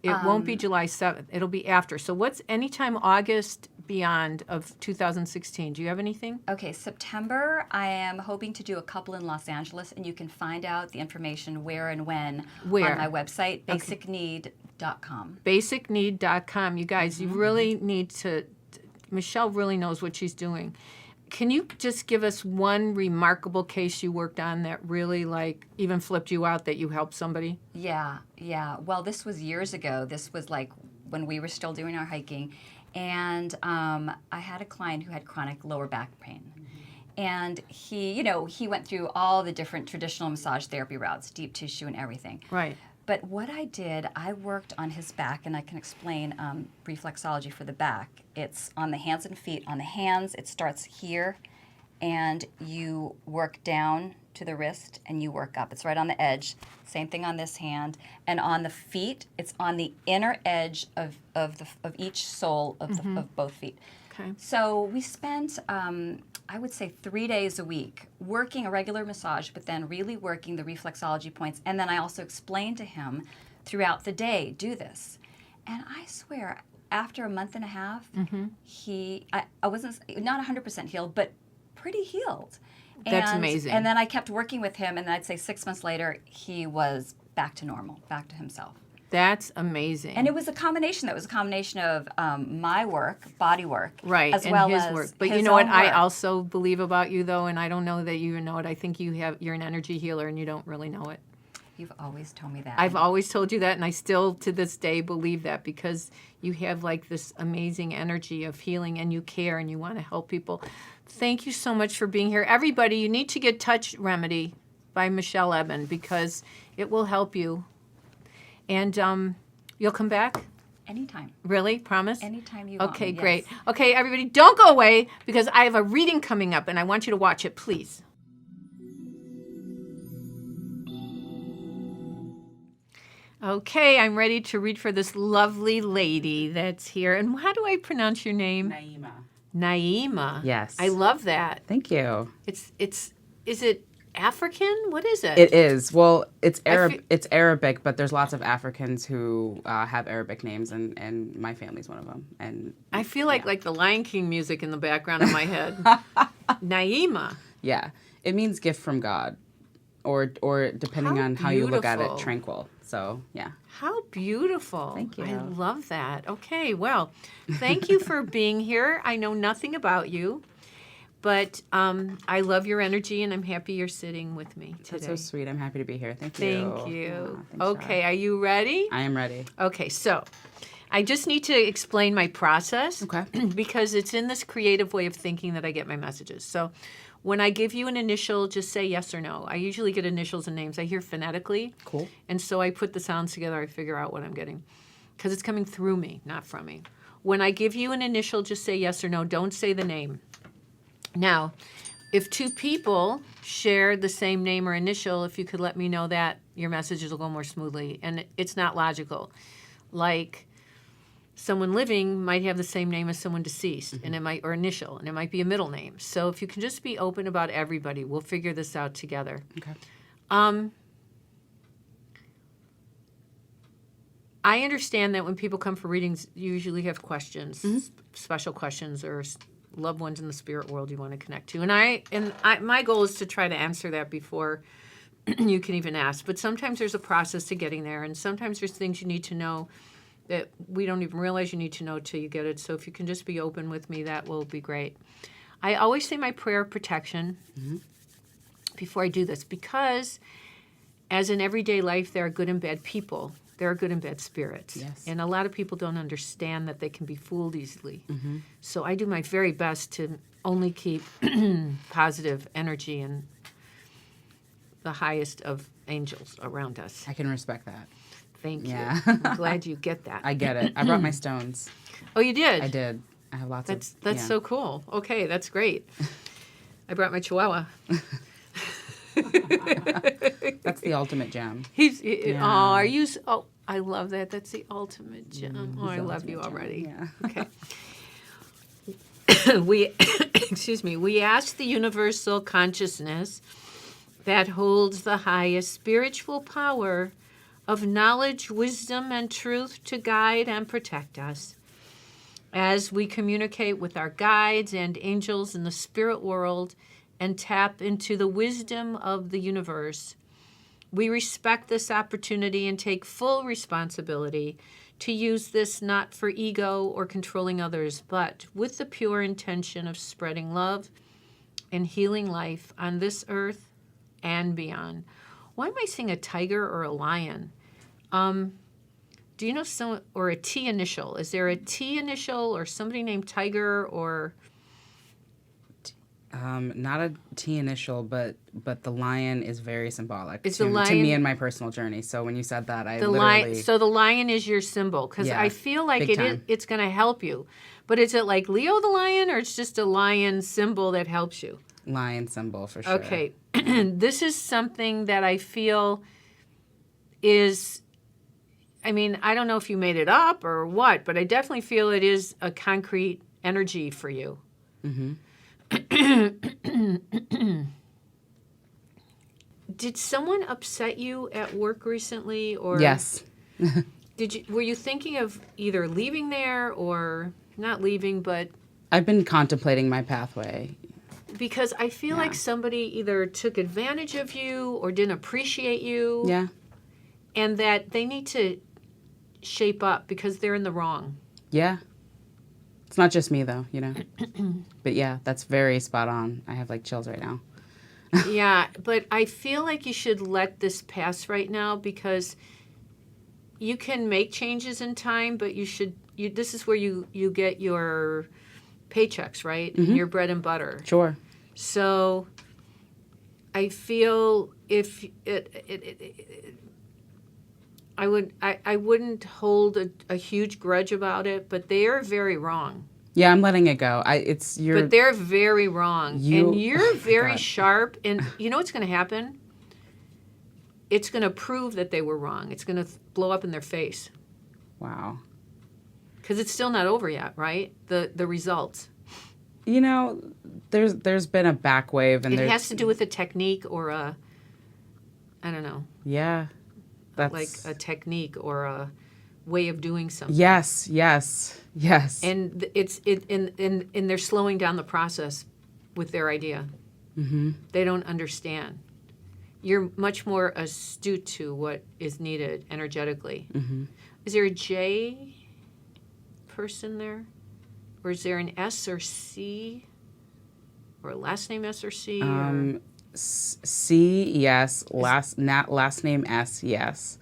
it won't be July 7th. It'll be after. So what's anytime August beyond of 2016? Do you have anything? Okay, September, I am hoping to do a couple in Los Angeles, and you can find out the information where and when on my website, basicneed.com. Basicneed.com. You guys, you really need to... Michelle really knows what she's doing. Can you just give us one remarkable case you worked on that really, even flipped you out, that you helped somebody? Yeah. Well, this was years ago. This was when we were still doing our hiking. And I had a client who had chronic lower back pain. And he went through all the different traditional massage therapy routes, deep tissue and everything. Right. But what I did, I worked on his back, and I can explain reflexology for the back. It's on the hands and feet. On the hands, it starts here, and you work down to the wrist, and you work up. It's right on the edge. Same thing on this hand. And on the feet, it's on the inner edge of each sole of both feet. Okay. So we spent, I would say 3 days a week working a regular massage, but then really working the reflexology points. And then I also explained to him throughout the day, do this. And I swear, after a month and a half, I wasn't, not 100% healed, but pretty healed. That's amazing. And then I kept working with him, and I'd say 6 months later, he was back to normal, back to himself. That's amazing. And it was a combination. That was a combination of my work, body work, right, as and well his as work. But his you know what own I work. also believe about you, though, and I don't know that you know it. I think you're an energy healer, and you don't really know it. You've always told me that. I've always told you that, and I still, to this day, believe that because you have this amazing energy of healing, and you care, and you want to help people. Thank you so much for being here. Everybody, you need to get Touch Remedy by Michelle Ebbin because it will help you. And you'll come back? Anytime. Really? Promise? Anytime you want. Okay, Yes. great. Okay, everybody, don't go away because I have a reading coming up, and I want you to watch it, please. Okay, I'm ready to read for this lovely lady that's here. And how do I pronounce your name? Naima. Naima. Yes. I love that. Thank you. Is it African? What is it? It is. Well, it's it's Arabic, but there's lots of Africans who have Arabic names, and my family's one of them. And I feel like the Lion King music in the background of my head. Naima. yeah, it means gift from God, or depending on how you look at it, tranquil. So yeah. How beautiful. Thank you. I love that. Okay, well, thank you for being here. I know nothing about you, but I love your energy, and I'm happy you're sitting with me today. That's so sweet. I'm happy to be here. Thank you. Thank you. Thanks, Okay, Char. are you ready? I am ready. Okay, so I just need to explain my process. Okay. Because it's in this creative way of thinking that I get my messages. So when I give you an initial, just say yes or no. I usually get initials and names. I hear phonetically. Cool. And so I put the sounds together. I figure out what I'm getting. Because it's coming through me, not from me. When I give you an initial, just say yes or no. Don't say the name. Now, if two people share the same name or initial, if you could let me know that, your messages will go more smoothly. And it's not logical. Like, someone living might have the same name as someone deceased, and it might, or initial, and it might be a middle name. So if you can just be open about everybody, we'll figure this out together. Okay. I understand that when people come for readings, you usually have questions, special questions, or loved ones in the spirit world you want to connect to. And my goal is to try to answer that before you can even ask. But sometimes there's a process to getting there, and sometimes there's things you need to know that we don't even realize you need to know till you get it. So if you can just be open with me, that will be great. I always say my prayer of protection before I do this, because as in everyday life, there are good and bad people. There are good and bad spirits. Yes. And a lot of people don't understand that they can be fooled easily. So I do my very best to only keep positive energy and the highest of angels around us. I can respect that. Thank you. Yeah. I'm glad you get that. I get it. I brought my stones. Oh, you did? I did. I have lots That's of. so cool. Okay, that's great. I brought my Chihuahua. That's the ultimate gem. Oh, are you? Oh, I love that. That's the ultimate gem. I love you already. Yeah. Okay. We ask the universal consciousness that holds the highest spiritual power of knowledge, wisdom, and truth to guide and protect us. As we communicate with our guides and angels in the spirit world and tap into the wisdom of the universe, we respect this opportunity and take full responsibility to use this not for ego or controlling others, but with the pure intention of spreading love and healing life on this earth and beyond. Why am I seeing a tiger or a lion? Do you know or a T initial? Is there a T initial or somebody named Tiger or? Not a T initial, but the lion is very symbolic Is to the lion, to me and my personal journey. So when you said that, So the lion is your symbol, because I feel like it's going to help you. But is it like Leo the lion, or it's just a lion symbol that helps you? Lion symbol for sure. Okay. This is something that I feel is, I mean, I don't know if you made it up or what, but I definitely feel it is a concrete energy for you. Mm-hmm. Did someone upset you at work recently, or Yes. were you thinking of either leaving there or not leaving, but I've been contemplating my pathway. because I feel like somebody either took advantage of you or didn't appreciate you. Yeah. And that they need to shape up because they're in the wrong. Yeah. It's not just me though, you know. But yeah, that's very spot on. I have like chills right now. Yeah, but I feel like you should let this pass right now, because you can make changes in time, but this is where you get your paychecks, right? Mm-hmm. Your bread and butter. Sure. So I feel if I wouldn't hold a huge grudge about it, but they are very wrong. Yeah, I'm letting it go. But they're very wrong. And you're very sharp, and you know what's going to happen? it's going to prove that they were wrong. It's going to blow up in their face. Wow. Because it's still not over yet, right? The results. You know, there's been a back wave, and it has to do with a technique or a, I don't know. Yeah, that's like a technique or a way of doing something. Yes. And and they're slowing down the process with their idea. Mm-hmm. They don't understand. You're much more astute to what is needed energetically. Mm-hmm. Is there a J person there? Or is there an S or C? Or a last name S or C? C, yes. Last name S, yes.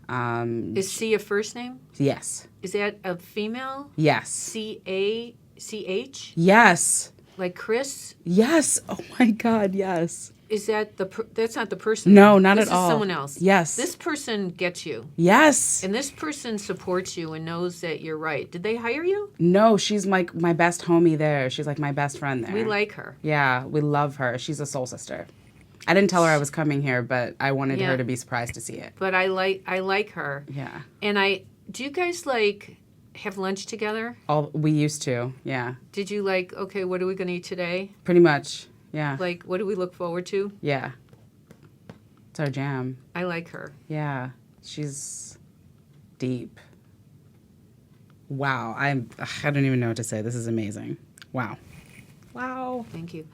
Is C a first name? Yes. Is that a female? Yes. C-A-C-H? Yes. Like Chris? Yes. Oh my God, yes. Is that that's not the person? No, not this at all. This is someone else. Yes. This person gets you. Yes. And this person supports you and knows that you're right. Did they hire you? No, she's like my best homie there. She's like my best friend there. We like her. Yeah, we love her. She's a soul sister. I didn't tell her I was coming here, but I wanted her to be surprised to see it. But I like her. Yeah. And do you guys have lunch together? We used to, yeah. Did you okay, what are we going to eat today? Pretty much, yeah. What do we look forward to? Yeah. It's our jam. I like her. Yeah. She's deep. Wow. I don't even know what to say. This is amazing. Wow. Wow. Thank you.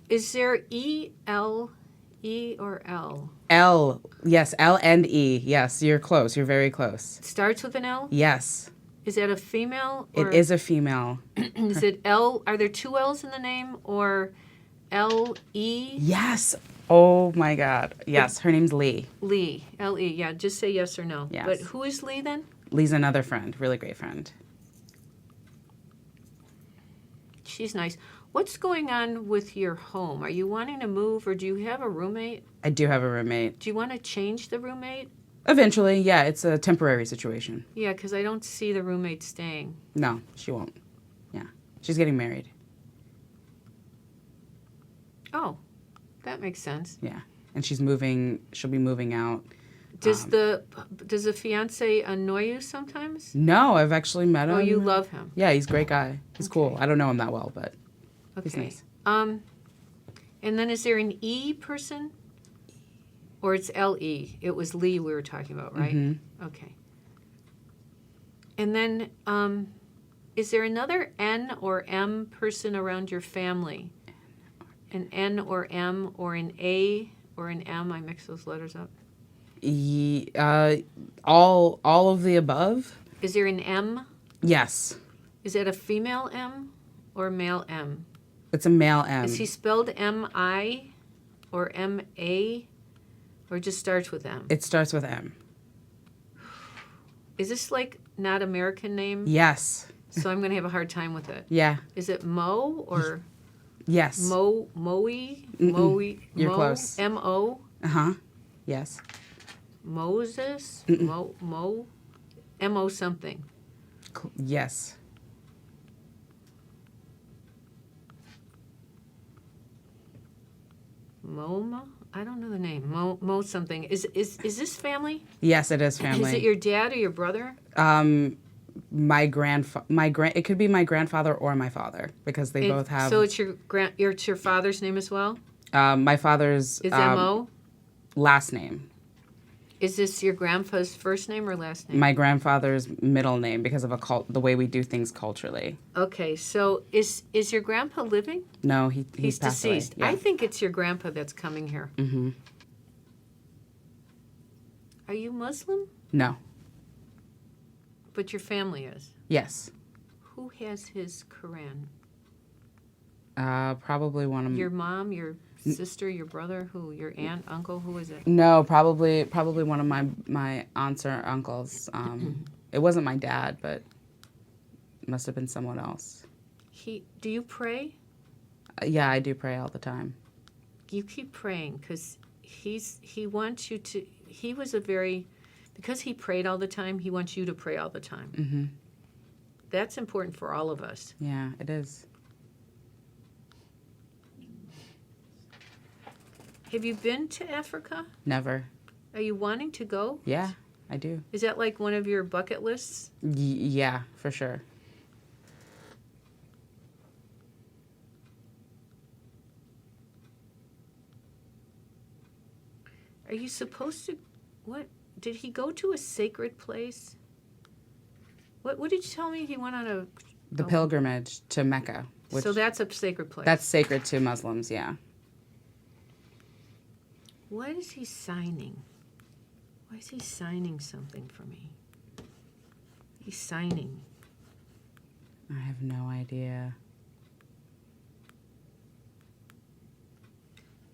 Is there E, L, E, or L? L. Yes, L and E. Yes, you're close. You're very close. It starts with an L? Yes. Is that a female? It is a female. Is it L? Are there two L's in the name? Or L-E? Yes. Oh, my God. Yes, her name's Lee. Lee. L-E. Yeah, just say yes or no. Yes. But who is Lee then? Lee's another friend. Really great friend. She's nice. What's going on with your home? Are you wanting to move, or do you have a roommate? I do have a roommate. Do you want to change the roommate? Eventually, yeah. It's a temporary situation. Yeah, because I don't see the roommate staying. No, she won't. Yeah. She's getting married. Oh, that makes sense. Yeah. And she'll be moving out. Does the fiance annoy you sometimes? No, I've actually met him. Oh, you love him. Yeah, he's a great guy. He's cool. I don't know him that well, but he's Okay. nice. And then is there an E person? Or it's L-E? It was Lee we were talking about, right? Mm-hmm. Okay. And then is there another N or M person around your family? An N or M or an A or an M? I mix those letters up. All of the above. Is there an M? Yes. Is that a female M or a male M? It's a male M. Is he spelled M-I or M-A or just starts with M? It starts with M. Is this not American name? Yes. So I'm going to have a hard time with it. Yeah. Is it Mo or Yes. Moe? You're close. M-O? Uh-huh. Yes. Moses? Mo? M-O something. Yes. Moma? I don't know the name. Mo something. Is this family? Yes, it is family. Is it your dad or your brother? It could be my grandfather or my father because they both have. So it's your father's name as well? My father's Is M-O? last name. Is this your grandpa's first name or last name? My grandfather's middle name because of the way we do things culturally. Okay, so is your grandpa living? No, he's passed deceased. away. Yeah. I think it's your grandpa that's coming here. Mm-hmm. Are you Muslim? No. But your family is. Yes. Who has his Quran? Probably one of Your mom, your sister, your brother, who? Your aunt, uncle, who is it? No, probably one of my aunts or uncles. It wasn't my dad, but it must have been someone else. Do you pray? Yeah, I do pray all the time. You keep praying because he wants you to. Because he prayed all the time, he wants you to pray all the time. Mm-hmm. That's important for all of us. Yeah, it is. Have you been to Africa? Never. Are you wanting to go? Yeah, I do. Is that like one of your bucket lists? Yeah, for sure. Are you supposed to? What did he go to a sacred place? What did you tell me? He went on The pilgrimage to Mecca. Which, so that's a sacred place. that's sacred to Muslims, yeah. What is he signing? Why is he signing something for me? He's signing. I have no idea.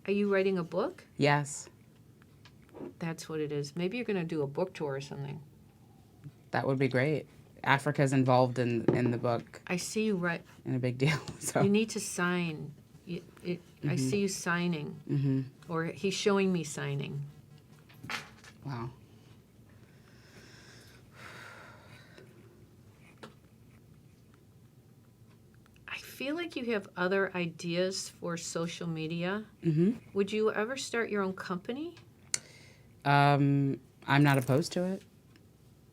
Are you writing a book? Yes, That's what it is. Maybe you're going to do a book tour or something. that would be great. Africa's involved in the book I see you write. in a big deal. So You need to sign. I see you signing. Or he's showing me signing. wow. I feel like you have other ideas for social media. Mm-hmm. Would you ever start your own company? I'm not opposed to it.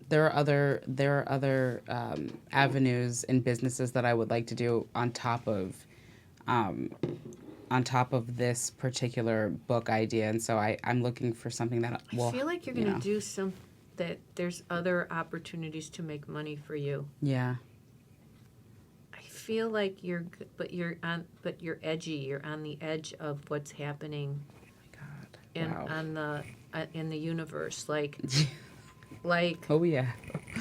There are other avenues and businesses that I would like to do on top of this particular book idea, and so I'm looking for something that will. I feel like you're going to do that. There's other opportunities to make money for you. Yeah. I feel like you're edgy. You're on the edge of what's happening God. In the universe. Like Oh yeah.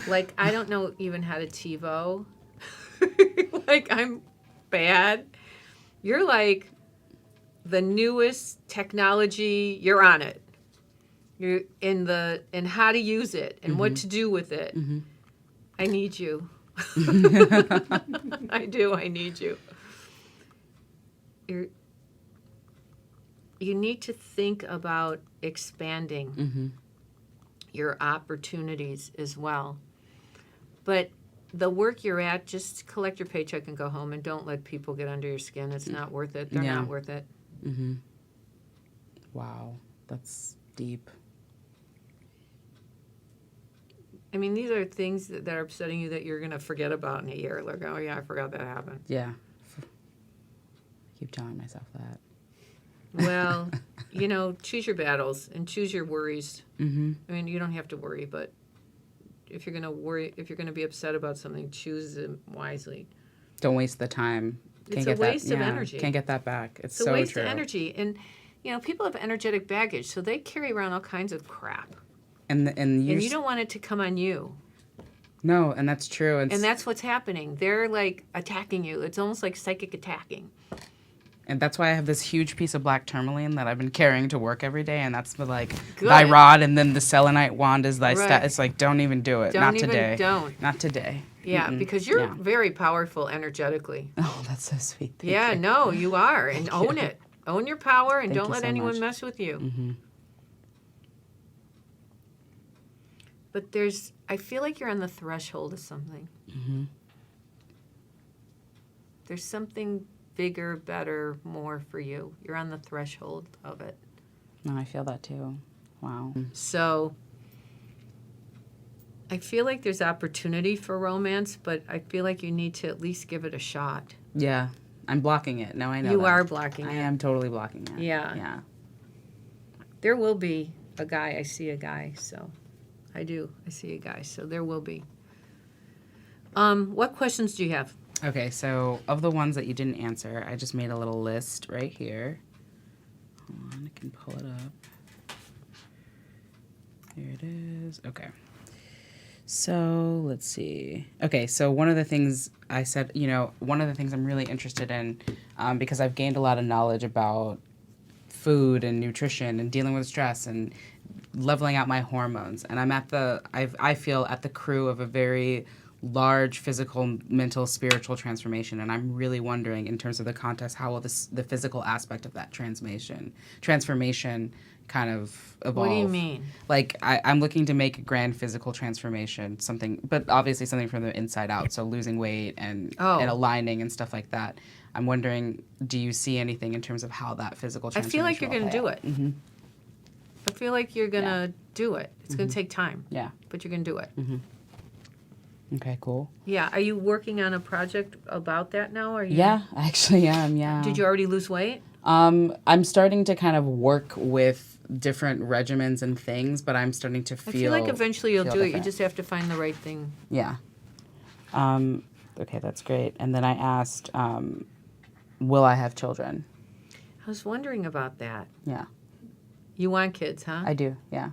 Like, I don't know even how to TiVo. Like, I'm bad. You're like the newest technology. You're on it. You're in how to use it and what to do with it. Mm-hmm. I need you. I do. I need you. You need to think about expanding your opportunities as well. But the work you're at, just collect your paycheck and go home, and don't let people get under your skin. It's not worth it. They're not worth it. Mm-hmm. Wow, that's deep. I mean, these are things that are upsetting you that you're going to forget about in a year. Like, oh, yeah, I forgot that happened. Yeah. I keep telling myself that. Well, choose your battles and choose your worries. Mm-hmm. I mean, you don't have to worry, but if you're going to be upset about something, choose them wisely. Don't waste the time. It's a waste of energy. Can't get that back. It's a so waste true. of energy. And, people have energetic baggage, so they carry around all kinds of crap. And you don't want it to come on you. No, and that's true. And that's what's happening. They're, like, attacking you. It's almost like psychic attacking. And that's why I have this huge piece of black tourmaline that I've been carrying to work every day, and that's like Good. thy rod, and then the selenite wand is thy Right. It's like, don't even do it. Not today. Not today. Yeah, because you're very powerful energetically. Oh, that's so sweet. Thank Yeah, you. no, you are. And own it. Own your power, and Thank don't you let so anyone much. mess with you. Mm-hmm. But I feel like you're on the threshold of something. Mm-hmm. There's something bigger, better, more for you. You're on the threshold of it. No, I feel that too. Wow. So I feel like there's opportunity for romance, but I feel like you need to at least give it a shot. Yeah, I'm blocking it. No, I know You that. are blocking it. I am totally blocking it. Yeah. Yeah. There will be a guy. I see a guy, so I do. I see a guy, so there will be. What questions do you have? Okay, so of the ones that you didn't answer, I just made a little list right here. Hold on, I can pull it up. Here it is. Okay. So let's see. Okay, so one of the things I said, one of the things I'm really interested in, because I've gained a lot of knowledge about food and nutrition and dealing with stress and leveling out my hormones. And I'm I feel at the crew of a very large physical, mental, spiritual transformation, and I'm really wondering, in terms of the context, how will the physical aspect of that transformation kind of evolve? What do you mean? Like, I'm looking to make a grand physical transformation, something, but obviously something from the inside out, so losing weight and aligning and stuff like that. I'm wondering, do you see anything in terms of how that physical I transformation feel like you're will going to play do it. out? Mm-hmm. I feel like you're going to do it. It's going to take time. Yeah. But you're going to do it. Mm-hmm. Okay, cool. Yeah. Are you working on a project about that now? Or Yeah, I actually am, yeah. Did you already lose weight? I'm starting to kind of work with different regimens and things, but I'm starting to feel... I feel like eventually you'll do different. it. You just have to find the right thing. Yeah. Okay, that's great. And then I asked, will I have children? I was wondering about that. Yeah. You want kids, huh? I do, yeah.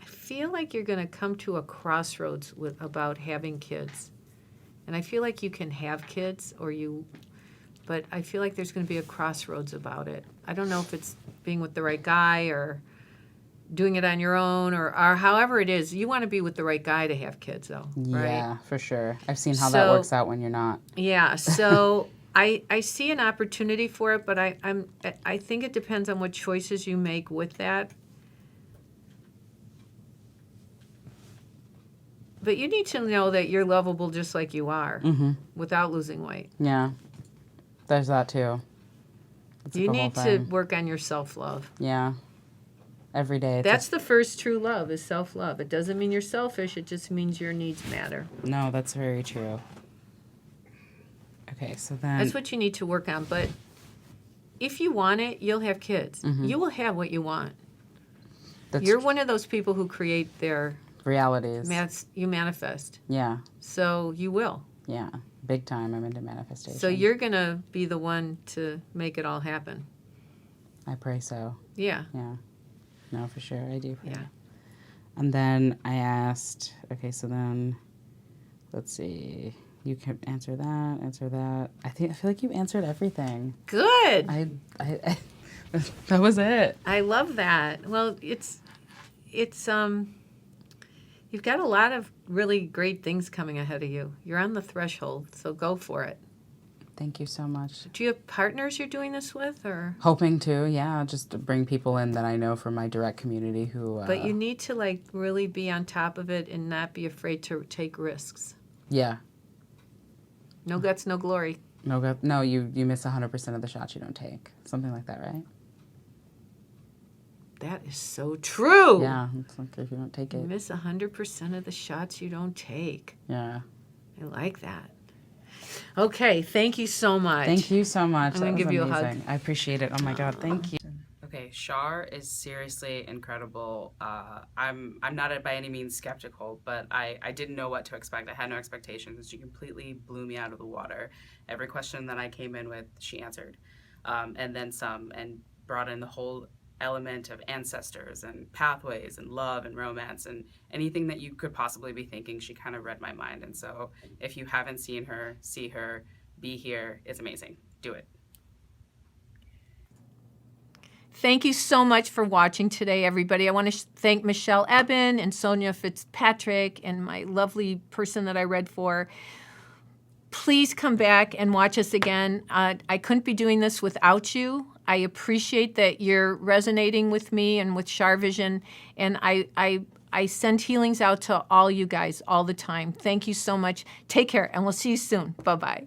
I feel like you're going to come to a crossroads about having kids. And I feel like you can have kids but I feel like there's going to be a crossroads about it. I don't know if it's being with the right guy or doing it on your own or however it is. You want to be with the right guy to have kids, though, right? Yeah, for sure. I've seen how that works out when you're not. Yeah, so I see an opportunity for it, but I think it depends on what choices you make with that. But you need to know that you're lovable just like you are, without losing weight. Yeah, there's that too. That's You the whole need to thing. work on your self-love. Yeah, every day. That's the first true love, is self-love. It doesn't mean you're selfish. It just means your needs matter. No, that's very true. Okay, so then... That's what you need to work on. But if you want it, you'll have kids. You will have what you want. You're one of those people who create their... realities. You manifest. Yeah. So you will. Yeah. Big time. I'm into manifestation. So you're going to be the one to make it all happen. I pray so. Yeah. Yeah. No, for sure. I do pray. Yeah. And then I asked, okay, so then, let's see. You can answer that. I feel like you answered everything. Good. I that was it. I love that. Well, it's you've got a lot of really great things coming ahead of you. You're on the threshold, so go for it. Thank you so much. Do you have partners you're doing this with, or? Hoping to, yeah, just to bring people in that I know from my direct community who... But you need to, really be on top of it and not be afraid to take risks. Yeah. No guts, no glory. No, you miss 100% of the shots you don't take. Something like that, right? That is so true. Yeah, it's like if you don't take You it. miss 100% of the shots you don't take. Yeah. I like that. Okay, thank you so much. Thank you so much. I'm going to give you a hug. I appreciate it. Oh my God, thank you. Okay, Char is seriously incredible. I'm not by any means skeptical, but I didn't know what to expect. I had no expectations, and she completely blew me out of the water. Every question that I came in with, she answered, and then some, and brought in the whole element of ancestors and pathways and love and romance and anything that you could possibly be thinking. She kind of read my mind, and so if you haven't seen her, see her, be here. It's amazing. Do it. Thank you so much for watching today, everybody. I want to thank Michelle Ebbin and Sonya Fitzpatrick and my lovely person that I read for. Please come back and watch us again. I couldn't be doing this without you. I appreciate that you're resonating with me and with CharVision, and I send healings out to all you guys all the time. Thank you so much. Take care, and we'll see you soon. Bye-bye.